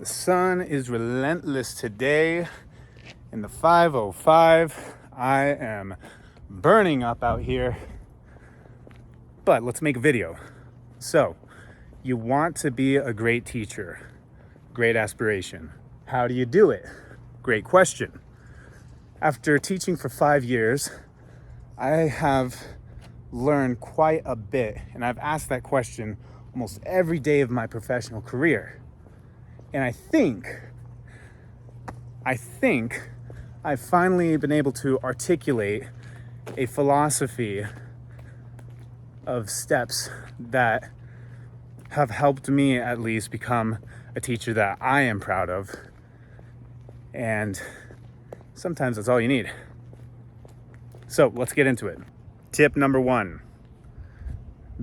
The sun is relentless today in the 5:05. I am burning up out here, but let's make a video. So, you want to be a great teacher, great aspiration. How do you do it? Great question. After teaching for 5 years, I have learned quite a bit, and I've asked that question almost every day of my professional career. And I think I've finally been able to articulate a philosophy of steps that have helped me at least become a teacher that I am proud of. And sometimes that's all you need. So let's get into it. Tip number 1.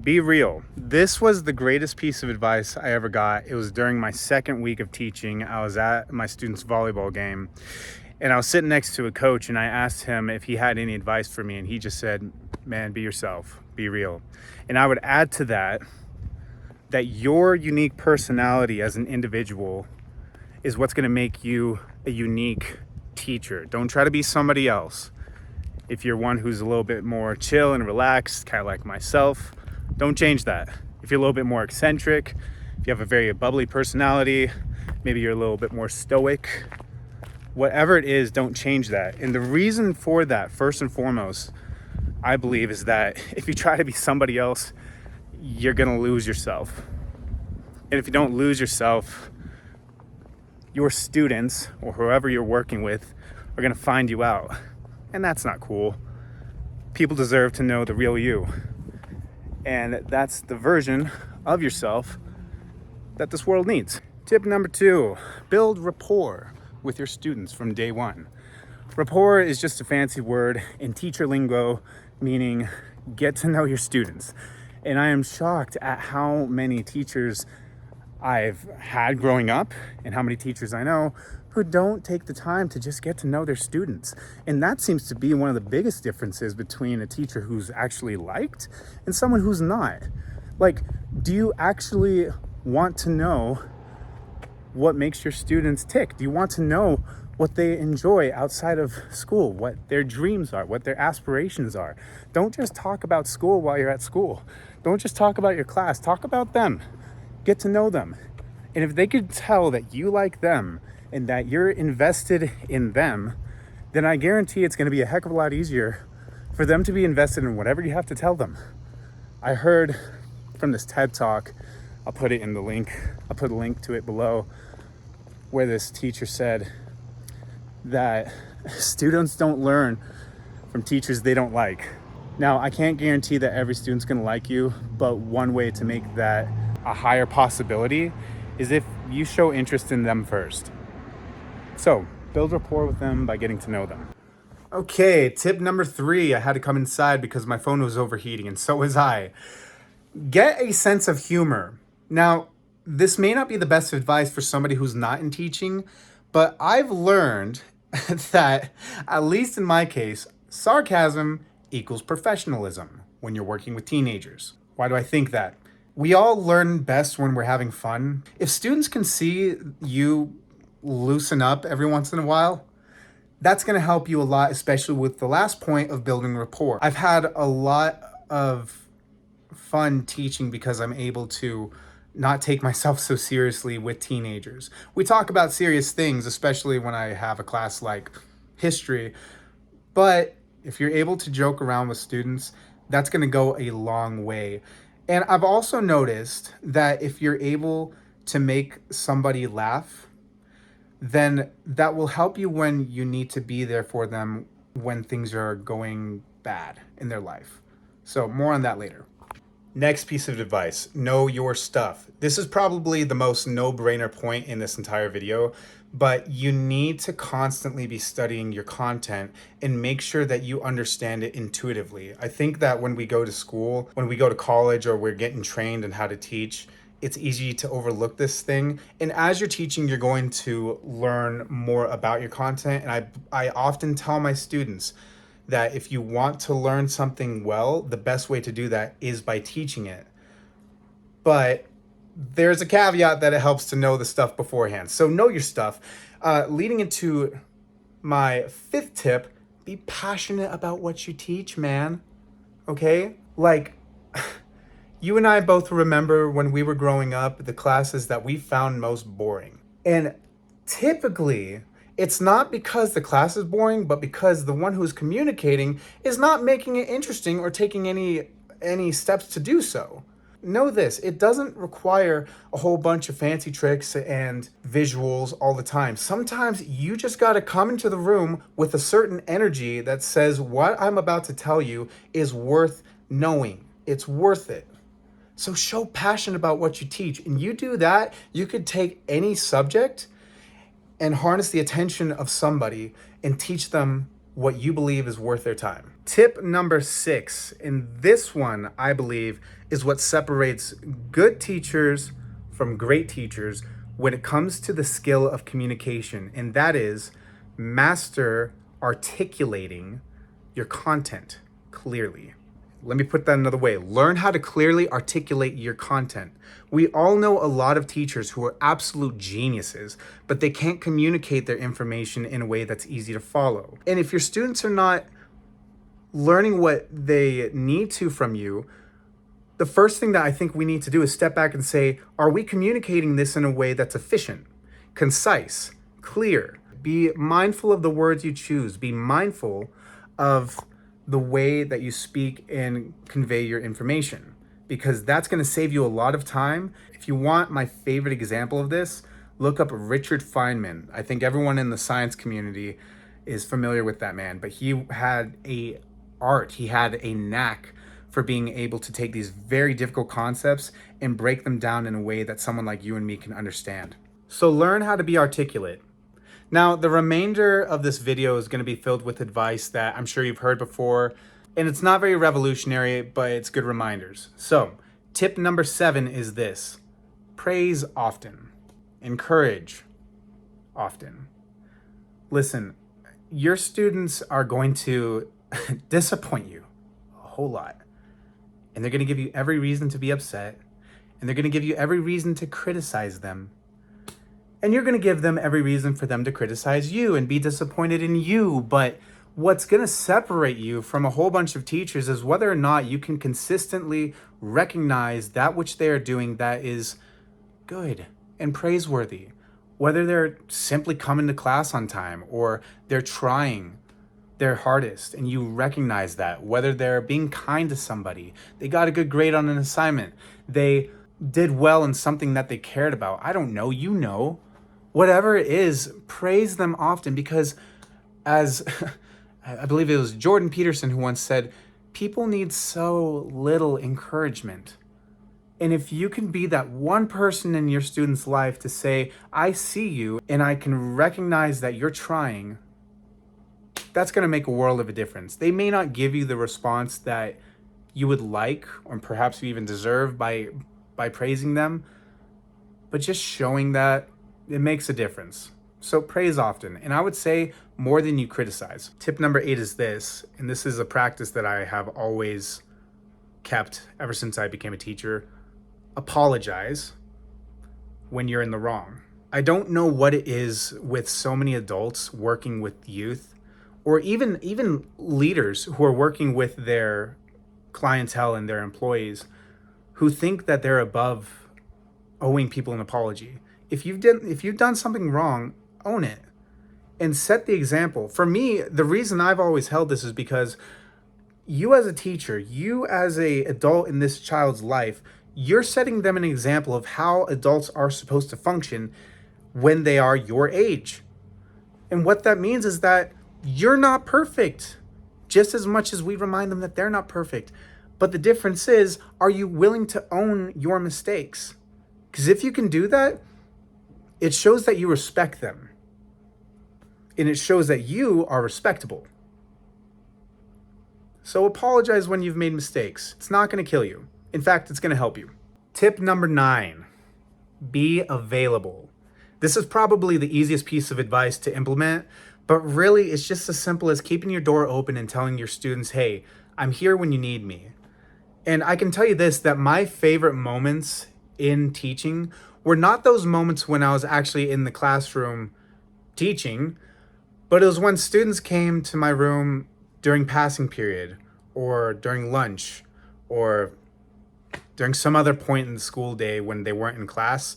Be real. This was the greatest piece of advice I ever got. It was during my second week of teaching. I was at my students' volleyball game, and I was sitting next to a coach, and I asked him if he had any advice for me, and he just said, man, be yourself, be real. And I would add to that your unique personality as an individual is what's going to make you a unique teacher. Don't try to be somebody else. If you're one who's a little bit more chill and relaxed, kind of like myself, don't change that. If you're a little bit more eccentric, if you have a very bubbly personality, maybe you're a little bit more stoic, whatever it is, don't change that. And the reason for that, first and foremost, I believe, is that if you try to be somebody else, you're gonna lose yourself. And if you don't lose yourself, your students or whoever you're working with are gonna find you out. And that's not cool. People deserve to know the real you. And that's the version of yourself that this world needs. Tip number 2, build rapport with your students from day one. Rapport is just a fancy word in teacher lingo, meaning get to know your students. And I am shocked at how many teachers I've had growing up and how many teachers I know who don't take the time to just get to know their students. And that seems to be one of the biggest differences between a teacher who's actually liked and someone who's not. Like, do you actually want to know what makes your students tick? Do you want to know what they enjoy outside of school, what their dreams are, what their aspirations are? Don't just talk about school while you're at school. Don't just talk about your class, talk about them. Get to know them. And if they could tell that you like them and that you're invested in them, then I guarantee it's going to be a heck of a lot easier for them to be invested in whatever you have to tell them. I heard from this TED Talk, I'll put it in the link, I'll put a link to it below, where this teacher said that students don't learn from teachers they don't like. Now, I can't guarantee that every student's going to like you, but one way to make that a higher possibility is if you show interest in them first. So, build rapport with them by getting to know them. Okay, tip number 3. I had to come inside because my phone was overheating, and so was I. Get a sense of humor. Now, this may not be the best advice for somebody who's not in teaching, but I've learned that, at least in my case, sarcasm equals professionalism when you're working with teenagers. Why do I think that? We all learn best when we're having fun. If students can see you loosen up every once in a while, that's going to help you a lot, especially with the last point of building rapport. I've had a lot of fun teaching because I'm able to not take myself so seriously with teenagers. We talk about serious things, especially when I have a class like history, but if you're able to joke around with students, that's going to go a long way. And I've also noticed that if you're able to make somebody laugh, then that will help you when you need to be there for them when things are going bad in their life. So more on that later. Next piece of advice, know your stuff. This is probably the most no-brainer point in this entire video, but you need to constantly be studying your content and make sure that you understand it intuitively. I think that when we go to school, when we go to college, or we're getting trained in how to teach, it's easy to overlook this thing. And as you're teaching, you're going to learn more about your content. And I often tell my students that if you want to learn something well, the best way to do that is by teaching it. But there's a caveat that it helps to know the stuff beforehand. So know your stuff. Leading into my fifth tip, be passionate about what you teach, man. Okay? Like, you and I both remember when we were growing up, the classes that we found most boring. And typically, it's not because the class is boring, but because the one who's communicating is not making it interesting or taking any steps to do so. Know this, it doesn't require a whole bunch of fancy tricks and visuals all the time. Sometimes you just got to come into the room with a certain energy that says what I'm about to tell you is worth knowing. It's worth it. So show passion about what you teach. And you do that, you could take any subject and harness the attention of somebody and teach them what you believe is worth their time. Tip number 6, and this one, I believe, is what separates good teachers from great teachers when it comes to the skill of communication, and that is master articulating your content clearly. Let me put that another way. Learn how to clearly articulate your content. We all know a lot of teachers who are absolute geniuses, but they can't communicate their information in a way that's easy to follow. And if your students are not learning what they need to from you, the first thing that I think we need to do is step back and say, are we communicating this in a way that's efficient, concise, clear? Be mindful of the words you choose. Be mindful of the way that you speak and convey your information, because that's going to save you a lot of time. If you want my favorite example of this, look up Richard Feynman. I think everyone in the science community is familiar with that man, but he had he had a knack for being able to take these very difficult concepts and break them down in a way that someone like you and me can understand. So learn how to be articulate. Now, the remainder of this video is going to be filled with advice that I'm sure you've heard before, and it's not very revolutionary, but it's good reminders. So, tip number 7 is this: praise often, encourage often. Listen, your students are going to disappoint you a whole lot, and they're going to give you every reason to be upset, and they're going to give you every reason to criticize them. And you're going to give them every reason for them to criticize you and be disappointed in you. But what's going to separate you from a whole bunch of teachers is whether or not you can consistently recognize that which they are doing that is good and praiseworthy. Whether they're simply coming to class on time or they're trying their hardest and you recognize that. Whether they're being kind to somebody, they got a good grade on an assignment, they did well in something that they cared about. I don't know, you know. Whatever it is, praise them often, because as I believe it was Jordan Peterson who once said, people need so little encouragement. And if you can be that one person in your student's life to say, I see you and I can recognize that you're trying, that's going to make a world of a difference. They may not give you the response that you would like or perhaps you even deserve by praising them, but just showing that it makes a difference. So praise often, and I would say more than you criticize. Tip number 8 is this, and this is a practice that I have always kept ever since I became a teacher. Apologize when you're in the wrong. I don't know what it is with so many adults working with youth, or even leaders who are working with their clientele and their employees, who think that they're above owing people an apology. If you've done something wrong, own it and set the example. For me, the reason I've always held this is because you as a teacher, you as a adult in this child's life, you're setting them an example of how adults are supposed to function when they are your age. And what that means is that you're not perfect, just as much as we remind them that they're not perfect. But the difference is, are you willing to own your mistakes? Because if you can do that, it shows that you respect them. And it shows that you are respectable. So apologize when you've made mistakes. It's not going to kill you. In fact, it's going to help you. Tip number 9, be available. This is probably the easiest piece of advice to implement, but really it's just as simple as keeping your door open and telling your students, hey, I'm here when you need me. And I can tell you this, that my favorite moments in teaching were not those moments when I was actually in the classroom teaching, but it was when students came to my room during passing period or during lunch or during some other point in the school day when they weren't in class.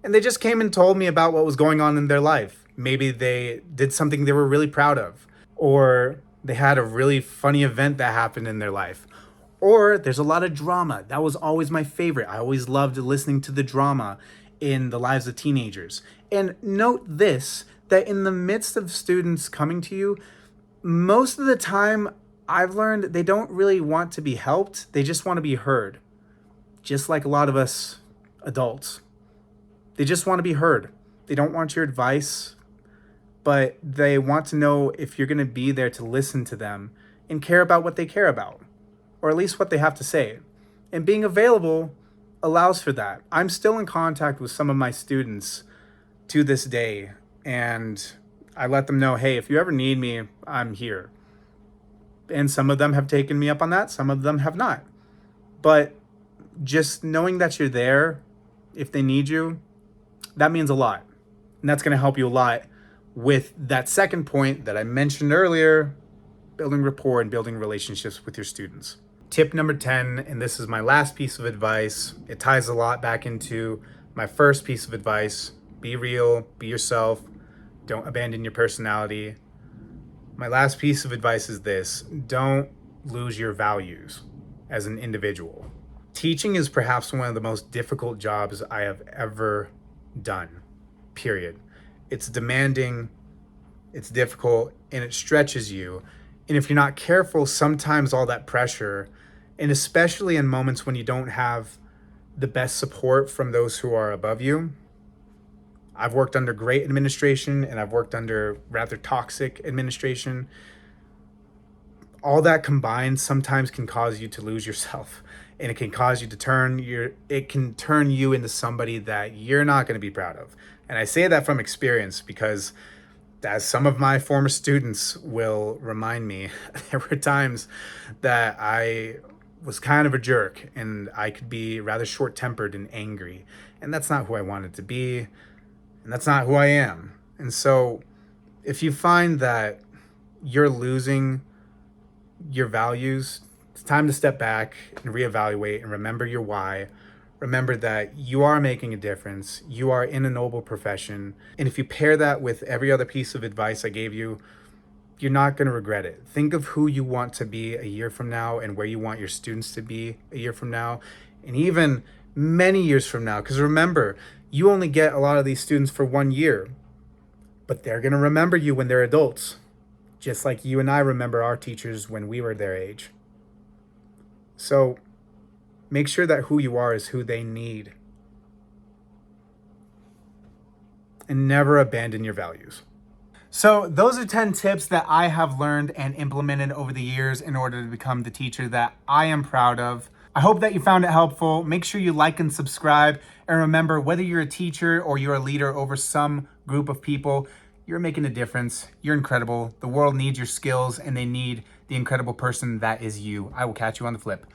And they just came and told me about what was going on in their life. Maybe they did something they were really proud of, or they had a really funny event that happened in their life. Or there's a lot of drama. That was always my favorite. I always loved listening to the drama in the lives of teenagers. And note this, that in the midst of students coming to you, most of the time I've learned they don't really want to be helped. They just want to be heard. Just like a lot of us adults. They just want to be heard. They don't want your advice, but they want to know if you're going to be there to listen to them and care about what they care about, or at least what they have to say. And being available allows for that. I'm still in contact with some of my students to this day, and I let them know, hey, if you ever need me, I'm here. And some of them have taken me up on that, some of them have not. But just knowing that you're there if they need you, that means a lot. And that's going to help you a lot with that second point that I mentioned earlier, building rapport and building relationships with your students. Tip number 10, and this is my last piece of advice. It ties a lot back into my first piece of advice. Be real, be yourself, don't abandon your personality. My last piece of advice is this: don't lose your values as an individual. Teaching is perhaps one of the most difficult jobs I have ever done, period. It's demanding, it's difficult, and it stretches you. And if you're not careful, sometimes all that pressure, and especially in moments when you don't have the best support from those who are above you. I've worked under great administration and I've worked under rather toxic administration. All that combined sometimes can cause you to lose yourself, and it can cause you to turn you into somebody that you're not going to be proud of. And I say that from experience because, as some of my former students will remind me, there were times that I was kind of a jerk and I could be rather short-tempered and angry. And that's not who I wanted to be, and that's not who I am. And so if you find that you're losing your values, it's time to step back and reevaluate and remember your why. Remember that you are making a difference. You are in a noble profession. And if you pair that with every other piece of advice I gave you, you're not going to regret it. Think of who you want to be a year from now and where you want your students to be a year from now, and even many years from now. Because remember, you only get a lot of these students for 1 year, but they're going to remember you when they're adults, just like you and I remember our teachers when we were their age. So make sure that who you are is who they need. And never abandon your values. So those are 10 tips that I have learned and implemented over the years in order to become the teacher that I am proud of. I hope that you found it helpful. Make sure you like and subscribe. And remember, whether you're a teacher or you're a leader over some group of people, you're making a difference. You're incredible. The world needs your skills and they need the incredible person that is you. I will catch you on the flip.